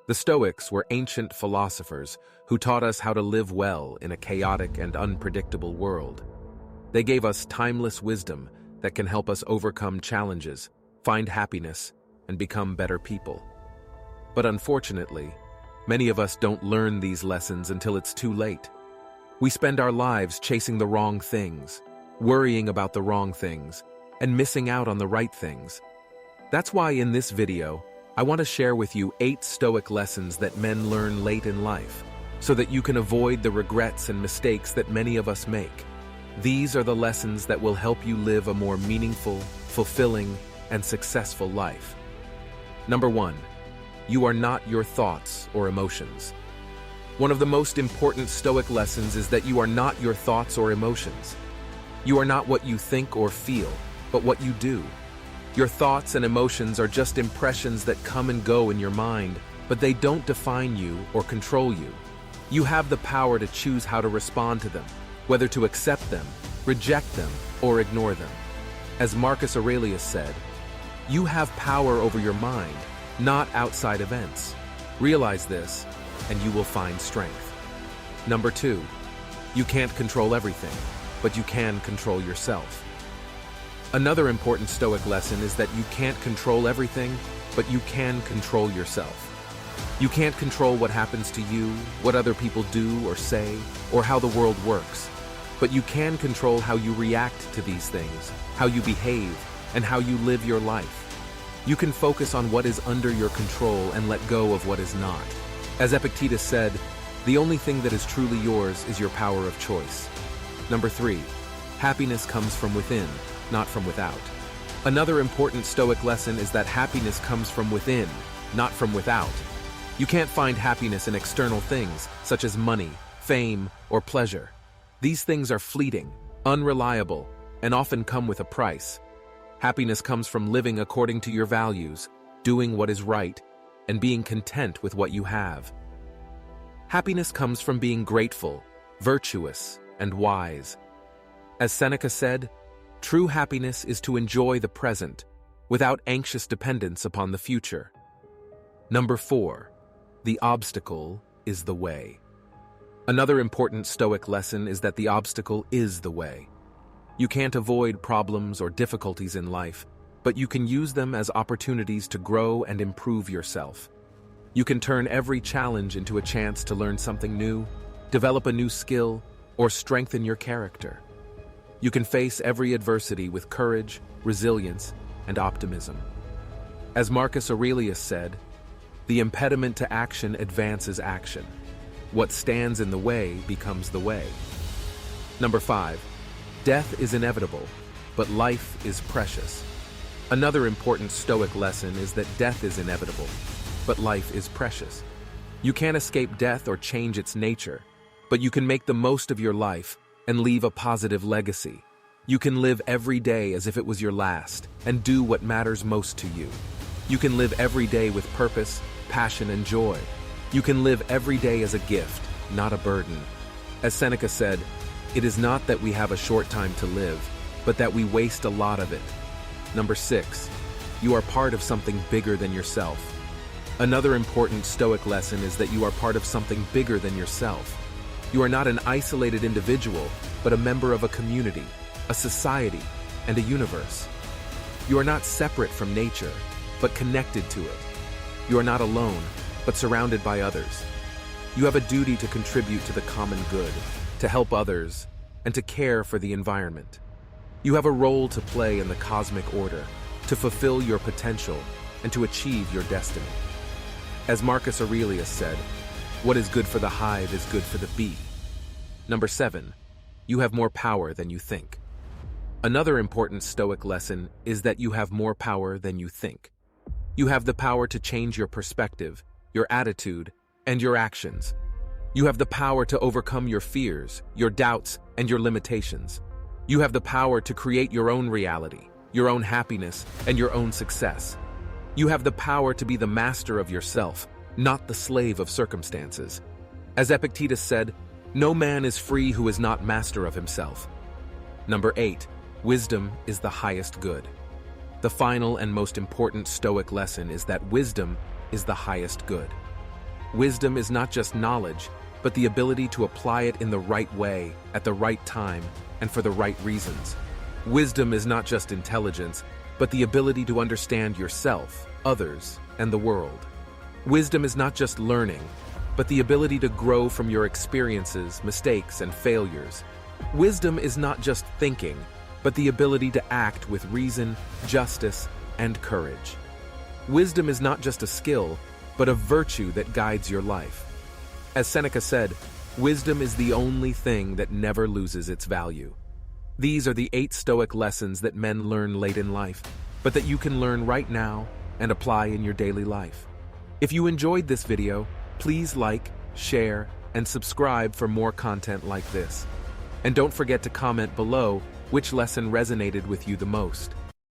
The Stoics were ancient philosophers who taught us how to live well in a chaotic and unpredictable world. They gave us timeless wisdom that can help us overcome challenges, find happiness, and become better people. But unfortunately, many of us don't learn these lessons until it's too late. We spend our lives chasing the wrong things, worrying about the wrong things, and missing out on the right things. That's why in this video, I want to share with you 8 Stoic lessons that men learn late in life, so that you can avoid the regrets and mistakes that many of us make. These are the lessons that will help you live a more meaningful, fulfilling, and successful life. Number 1. You are not your thoughts or emotions. One of the most important Stoic lessons is that you are not your thoughts or emotions. You are not what you think or feel, but what you do. Your thoughts and emotions are just impressions that come and go in your mind, but they don't define you or control you. You have the power to choose how to respond to them, whether to accept them, reject them, or ignore them. As Marcus Aurelius said, you have power over your mind, not outside events. Realize this, and you will find strength. Number 2, you can't control everything, but you can control yourself. Another important Stoic lesson is that you can't control everything, but you can control yourself. You can't control what happens to you, what other people do or say, or how the world works. But you can control how you react to these things, how you behave, and how you live your life. You can focus on what is under your control and let go of what is not. As Epictetus said, the only thing that is truly yours is your power of choice. Number 3, happiness comes from within, not from without. Another important Stoic lesson is that happiness comes from within, not from without. You can't find happiness in external things, such as money, fame, or pleasure. These things are fleeting, unreliable, and often come with a price. Happiness comes from living according to your values, doing what is right, and being content with what you have. Happiness comes from being grateful, virtuous, and wise. As Seneca said, true happiness is to enjoy the present, without anxious dependence upon the future. Number 4, the obstacle is the way. Another important Stoic lesson is that the obstacle is the way. You can't avoid problems or difficulties in life, but you can use them as opportunities to grow and improve yourself. You can turn every challenge into a chance to learn something new, develop a new skill, or strengthen your character. You can face every adversity with courage, resilience, and optimism. As Marcus Aurelius said, the impediment to action advances action. What stands in the way becomes the way. Number 5, death is inevitable, but life is precious. Another important Stoic lesson is that death is inevitable, but life is precious. You can't escape death or change its nature, but you can make the most of your life and leave a positive legacy. You can live every day as if it was your last, and do what matters most to you. You can live every day with purpose, passion, and joy. You can live every day as a gift, not a burden. As Seneca said, it is not that we have a short time to live, but that we waste a lot of it. Number 6, you are part of something bigger than yourself. Another important Stoic lesson is that you are part of something bigger than yourself. You are not an isolated individual, but a member of a community, a society, and a universe. You are not separate from nature, but connected to it. You are not alone, but surrounded by others. You have a duty to contribute to the common good, to help others, and to care for the environment. You have a role to play in the cosmic order, to fulfill your potential, and to achieve your destiny. As Marcus Aurelius said, what is good for the hive is good for the bee. Number 7, you have more power than you think. Another important Stoic lesson is that you have more power than you think. You have the power to change your perspective, your attitude, and your actions. You have the power to overcome your fears, your doubts, and your limitations. You have the power to create your own reality, your own happiness, and your own success. You have the power to be the master of yourself, not the slave of circumstances. As Epictetus said, no man is free who is not master of himself. Number 8, wisdom is the highest good. The final and most important Stoic lesson is that wisdom is the highest good. Wisdom is not just knowledge, but the ability to apply it in the right way, at the right time, and for the right reasons. Wisdom is not just intelligence, but the ability to understand yourself, others, and the world. Wisdom is not just learning, but the ability to grow from your experiences, mistakes, and failures. Wisdom is not just thinking, but the ability to act with reason, justice, and courage. Wisdom is not just a skill, but a virtue that guides your life. As Seneca said, wisdom is the only thing that never loses its value. These are the 8 Stoic lessons that men learn late in life, but that you can learn right now and apply in your daily life. If you enjoyed this video, please like, share, and subscribe for more content like this. And don't forget to comment below which lesson resonated with you the most.